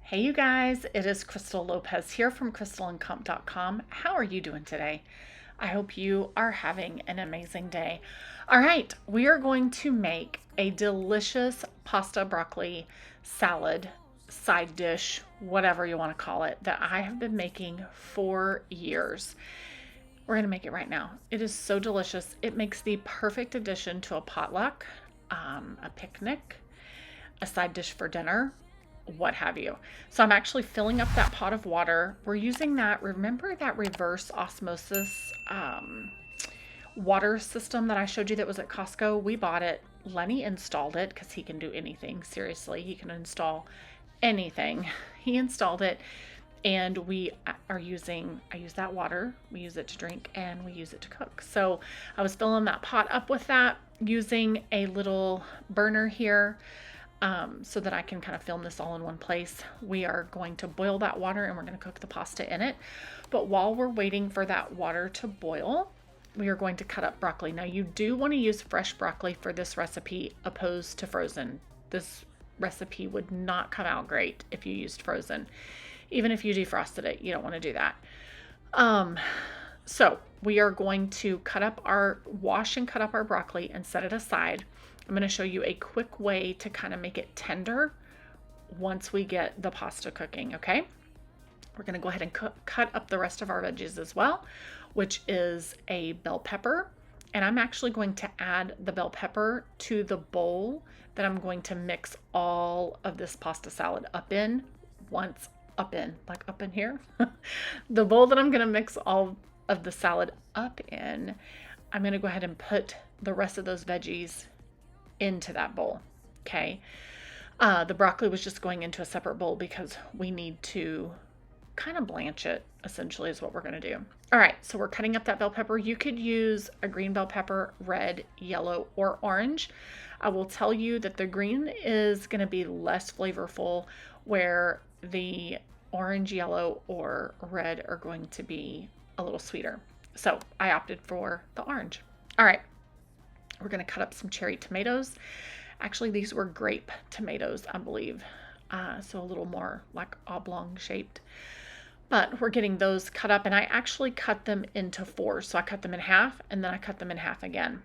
Hey you guys, it is Crystal Lopez here from crystalandcomp.com. How are you doing today? I hope you are having an amazing day. All right, we are going to make a delicious pasta broccoli salad, side dish, whatever you want to call it, that I have been making for years. We're going to make it right now. It is so delicious. It makes the perfect addition to a potluck, a picnic, a side dish for dinner, what have you. So I'm actually filling up that pot of water. We're using that, remember that reverse osmosis water system that I showed you that was at Costco? We bought it. Lenny installed it because he can do anything. Seriously, he can install anything. He installed it, and I use that water. We use it to drink and we use it to cook. So I was filling that pot up with that using a little burner here. So that I can kind of film this all in one place. We are going to boil that water and we're going to cook the pasta in it. But while we're waiting for that water to boil, we are going to cut up broccoli. Now you do want to use fresh broccoli for this recipe opposed to frozen. This recipe would not come out great if you used frozen. Even if you defrosted it, you don't want to do that. So we are going to wash and cut up our broccoli and set it aside. I'm going to show you a quick way to kind of make it tender once we get the pasta cooking, okay? We're going to go ahead and cut up the rest of our veggies as well, which is a bell pepper. And I'm actually going to add the bell pepper to the bowl that I'm going to mix all of this pasta salad up in, like up in here. The bowl that I'm going to mix all of the salad up in, I'm going to go ahead and put the rest of those veggies into that bowl. Okay. The broccoli was just going into a separate bowl because we need to kind of blanch it, essentially, is what we're going to do. All right. So we're cutting up that bell pepper. You could use a green bell pepper, red, yellow, or orange. I will tell you that the green is going to be less flavorful, where the orange, yellow, or red are going to be a little sweeter. So I opted for the orange. All right. We're going to cut up some cherry tomatoes. Actually, these were grape tomatoes, I believe. So a little more like oblong shaped. But we're getting those cut up, and I actually cut them into four. So I cut them in half, and then I cut them in half again.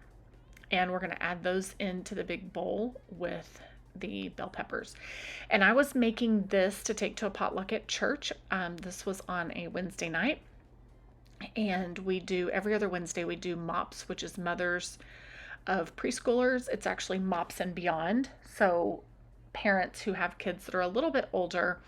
And we're going to add those into the big bowl with the bell peppers. And I was making this to take to a potluck at church. This was on a Wednesday night. And every other Wednesday, we do MOPS, which is Mothers of Preschoolers. It's actually MOPS and Beyond. So parents who have kids that are a little bit older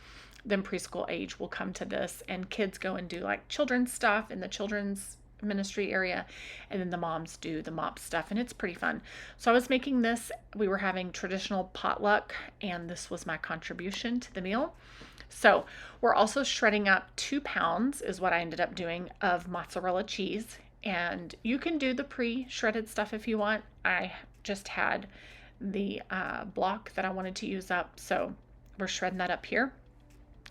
than preschool age will come to this, and kids go and do like children's stuff in the children's ministry area, and then the moms do the MOPS stuff, and it's pretty fun. So I was making this. We were having traditional potluck, and this was my contribution to the meal. So we're also shredding up 2 pounds is what I ended up doing of mozzarella cheese. And you can do the pre-shredded stuff if you want. I just had the block that I wanted to use up, so we're shredding that up here.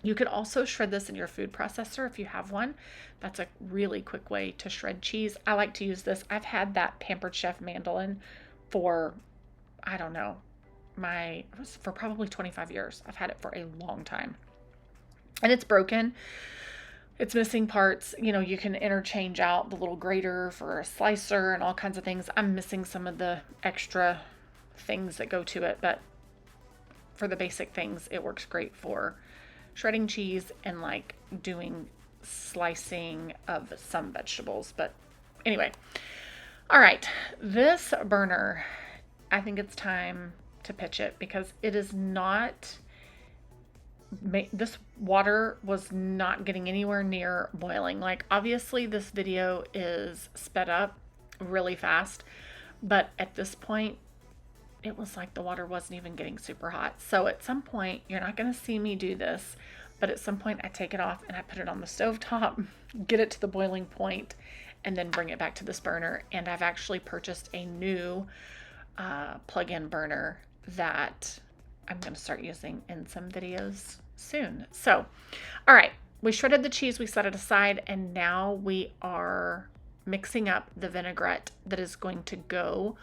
You could also shred this in your food processor if you have one. That's a really quick way to shred cheese. I like to use this. I've had that Pampered Chef mandolin for, I don't know, for probably 25 years. I've had it for a long time. And it's broken. It's missing parts. You can interchange out the little grater for a slicer and all kinds of things. I'm missing some of the extra things that go to it, but for the basic things, it works great for shredding cheese and like doing slicing of some vegetables. But anyway, all right, this burner, I think it's time to pitch it because it is not... This water was not getting anywhere near boiling. Like, obviously this video is sped up really fast, but at this point it was like the water wasn't even getting super hot. So at some point, you're not going to see me do this, but at some point I take it off and I put it on the stovetop, get it to the boiling point, and then bring it back to this burner. And I've actually purchased a new plug-in burner that I'm going to start using in some videos soon. So, all right, we shredded the cheese, we set it aside, and now we are mixing up the vinaigrette that is going to go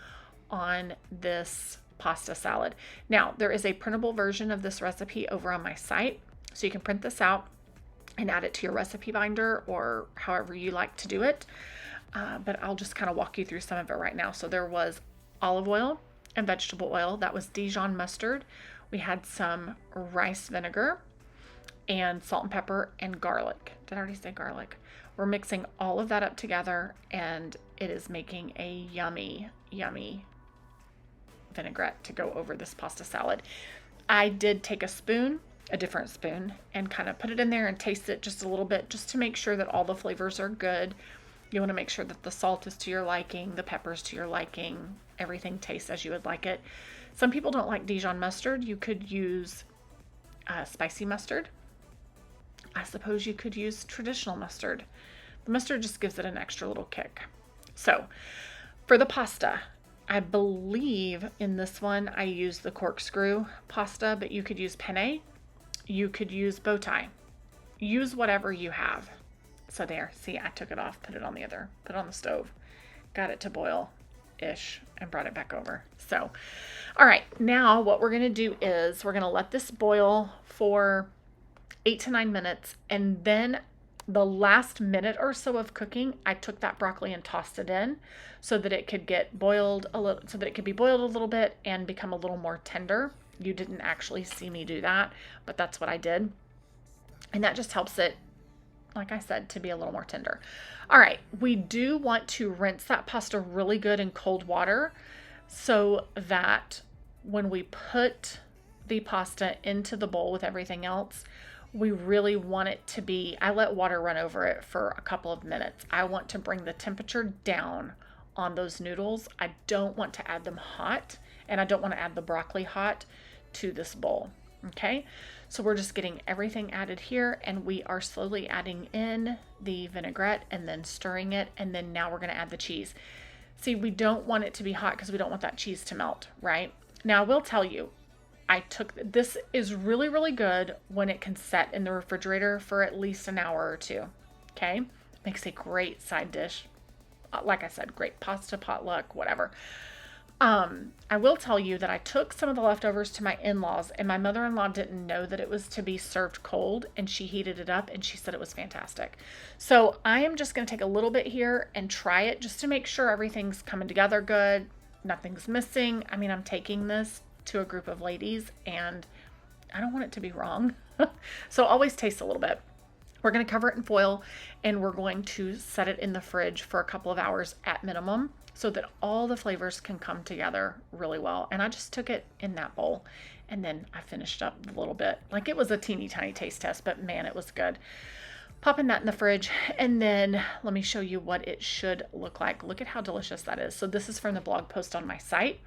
on this pasta salad. Now, there is a printable version of this recipe over on my site. So you can print this out and add it to your recipe binder or however you like to do it. But I'll just kind of walk you through some of it right now. So there was olive oil and vegetable oil. That was Dijon mustard. We had some rice vinegar and salt and pepper and garlic. Did I already say garlic? We're mixing all of that up together, and it is making a yummy, yummy vinaigrette to go over this pasta salad. I did take a different spoon, and kind of put it in there and taste it just a little bit, just to make sure that all the flavors are good. You want to make sure that the salt is to your liking, the peppers to your liking, everything tastes as you would like it. Some people don't like Dijon mustard. You could use spicy mustard. I suppose you could use traditional mustard. The mustard just gives it an extra little kick. So for the pasta, I believe in this one I used the corkscrew pasta, but you could use penne. You could use bow tie. Use whatever you have. So there, see, I took it off, put it on the stove, got it to boil-ish, and brought it back over. So, all right, now what we're going to do is we're going to let this boil for 8 to 9 minutes, and then the last minute or so of cooking, I took that broccoli and tossed it in so that it could get boiled a little, so that it could be boiled a little bit and become a little more tender. You didn't actually see me do that, but that's what I did. And that just helps it, like I said, to be a little more tender. All right, we do want to rinse that pasta really good in cold water so that when we put the pasta into the bowl with everything else, we really want it to be, I let water run over it for a couple of minutes. I want to bring the temperature down on those noodles. I don't want to add them hot, and I don't want to add the broccoli hot to this bowl. Okay, so we're just getting everything added here, and we are slowly adding in the vinaigrette and then stirring it, and then now we're going to add the cheese. See, we don't want it to be hot because we don't want that cheese to melt, right? Now I will tell you, this is really, really good when it can set in the refrigerator for at least an hour or two. Okay, makes a great side dish. Like I said, great pasta, potluck, whatever. I will tell you that I took some of the leftovers to my in-laws, and my mother-in-law didn't know that it was to be served cold, and she heated it up and she said it was fantastic. So I am just going to take a little bit here and try it just to make sure everything's coming together good, nothing's missing. I mean, I'm taking this to a group of ladies and I don't want it to be wrong. So always taste a little bit. We're going to cover it in foil, and we're going to set it in the fridge for a couple of hours at minimum so that all the flavors can come together really well. And I just took it in that bowl, and then I finished up a little bit. Like, it was a teeny tiny taste test, but man, it was good. Popping that in the fridge, and then let me show you what it should look like. Look at how delicious that is. So this is from the blog post on my site,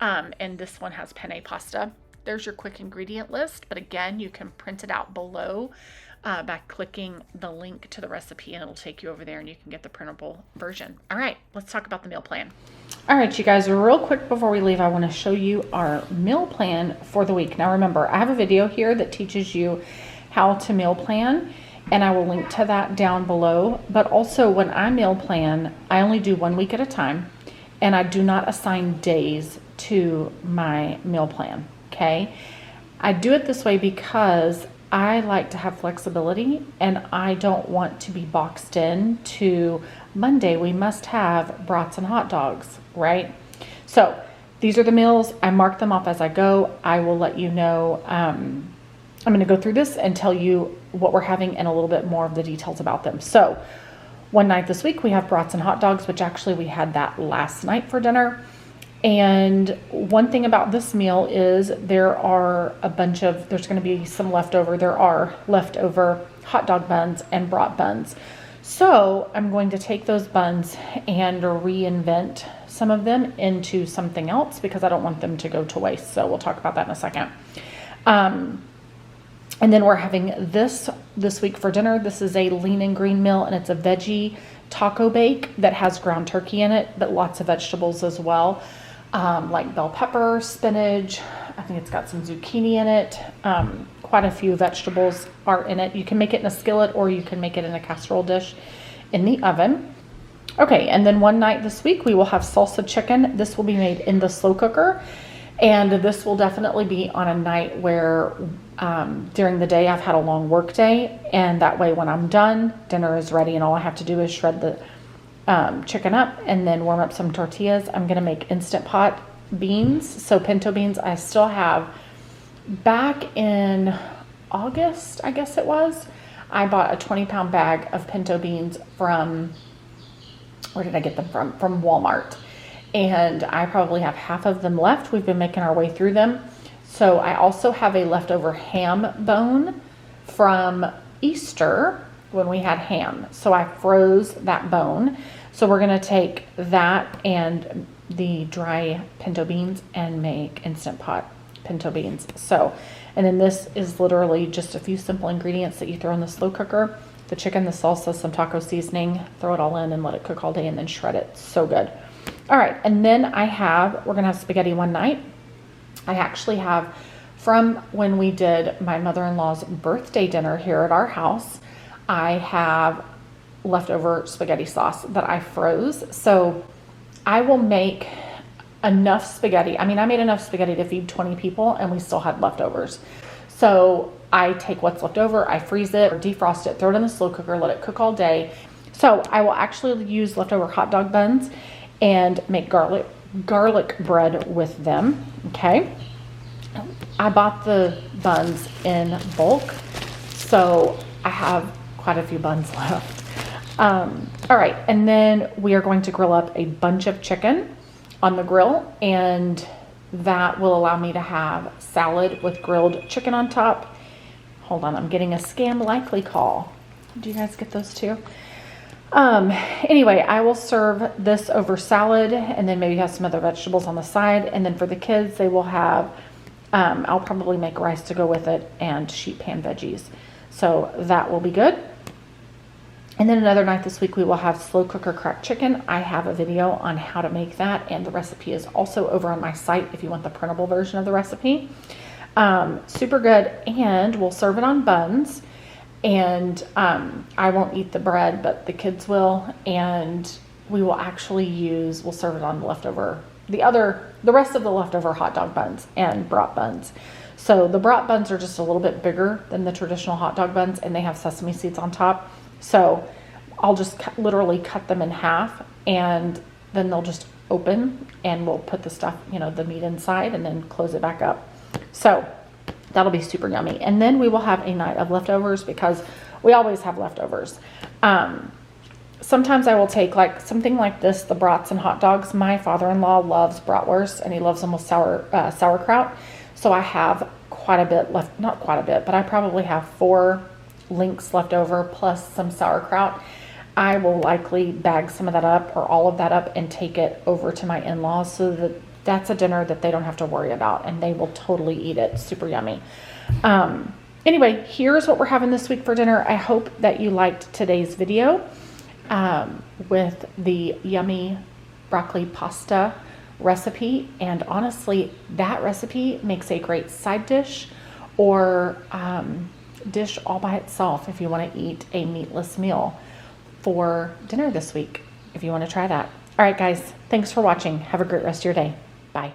and this one has penne pasta. There's your quick ingredient list, but again, you can print it out below by clicking the link to the recipe, and it'll take you over there and you can get the printable version. All right, let's talk about the meal plan. All right, you guys, real quick before we leave, I want to show you our meal plan for the week. Now remember, I have a video here that teaches you how to meal plan, and I will link to that down below. But also, when I meal plan, I only do 1 week at a time, and I do not assign days to my meal plan, okay? I do it this way because I like to have flexibility, and I don't want to be boxed in to Monday we must have brats and hot dogs, right? So these are the meals. I mark them off as I go. I will let you know. I'm going to go through this and tell you what we're having and a little bit more of the details about them. So one night this week we have brats and hot dogs, which actually we had that last night for dinner. And one thing about this meal is there's going to be some leftover. There are leftover hot dog buns and brat buns. So I'm going to take those buns and reinvent some of them into something else because I don't want them to go to waste. So we'll talk about that in a second. And then we're having this week for dinner. This is a lean and green meal, and it's a veggie taco bake that has ground turkey in it, but lots of vegetables as well. Like bell pepper, spinach. I think it's got some zucchini in it. Quite a few vegetables are in it. You can make it in a skillet or you can make it in a casserole dish in the oven. Okay, and then one night this week we will have salsa chicken. This will be made in the slow cooker. And this will definitely be on a night where during the day I've had a long work day, and that way when I'm done, dinner is ready and all I have to do is shred the chicken up and then warm up some tortillas. I'm going to make Instant Pot beans, so pinto beans. I still have, back in August, I guess it was, I bought a 20-pound bag of pinto beans from, where did I get them from? From Walmart. And I probably have half of them left. We've been making our way through them. So I also have a leftover ham bone from Easter when we had ham. So I froze that bone. So we're gonna take that and the dry pinto beans and make Instant Pot pinto beans. So, and then this is literally just a few simple ingredients that you throw in the slow cooker. The chicken, the salsa, some taco seasoning, throw it all in and let it cook all day and then shred it. So good. All right, and then we're gonna have spaghetti one night. I actually have, from when we did my mother-in-law's birthday dinner here at our house, I have leftover spaghetti sauce that I froze. So I will make enough spaghetti. I mean, I made enough spaghetti to feed 20 people and we still had leftovers. So I take what's left over, I freeze it or defrost it, throw it in the slow cooker, let it cook all day. So I will actually use leftover hot dog buns and make garlic bread with them, okay? I bought the buns in bulk, so I have quite a few buns left. All right, and then we are going to grill up a bunch of chicken on the grill, and that will allow me to have salad with grilled chicken on top. Hold on, I'm getting a scam likely call. Do you guys get those too? Anyway, I will serve this over salad and then maybe have some other vegetables on the side. And then for the kids, they will have, I'll probably make rice to go with it and sheet pan veggies. So that will be good. And then another night this week, we will have slow cooker cracked chicken. I have a video on how to make that, and the recipe is also over on my site if you want the printable version of the recipe. Super good, and we'll serve it on buns. And I won't eat the bread, but the kids will, and we will actually we'll serve it on the leftover, the rest of the leftover hot dog buns and brat buns. So the brat buns are just a little bit bigger than the traditional hot dog buns, and they have sesame seeds on top. So I'll just literally cut them in half, and then they'll just open, and we'll put the stuff, the meat inside, and then close it back up. So that'll be super yummy. And then we will have a night of leftovers because we always have leftovers. Sometimes I will take something like this, the brats and hot dogs. My father-in-law loves bratwurst, and he loves them with sauerkraut. So I have quite a bit left, not quite a bit, but I probably have 4 links left over plus some sauerkraut. I will likely bag some of that up or all of that up and take it over to my in-laws so that that's a dinner that they don't have to worry about, and they will totally eat it. Super yummy. Anyway, here's what we're having this week for dinner. I hope that you liked today's video with the yummy broccoli pasta recipe. And honestly, that recipe makes a great side dish or dish all by itself if you want to eat a meatless meal for dinner this week, if you want to try that. All right, guys, thanks for watching. Have a great rest of your day. Bye.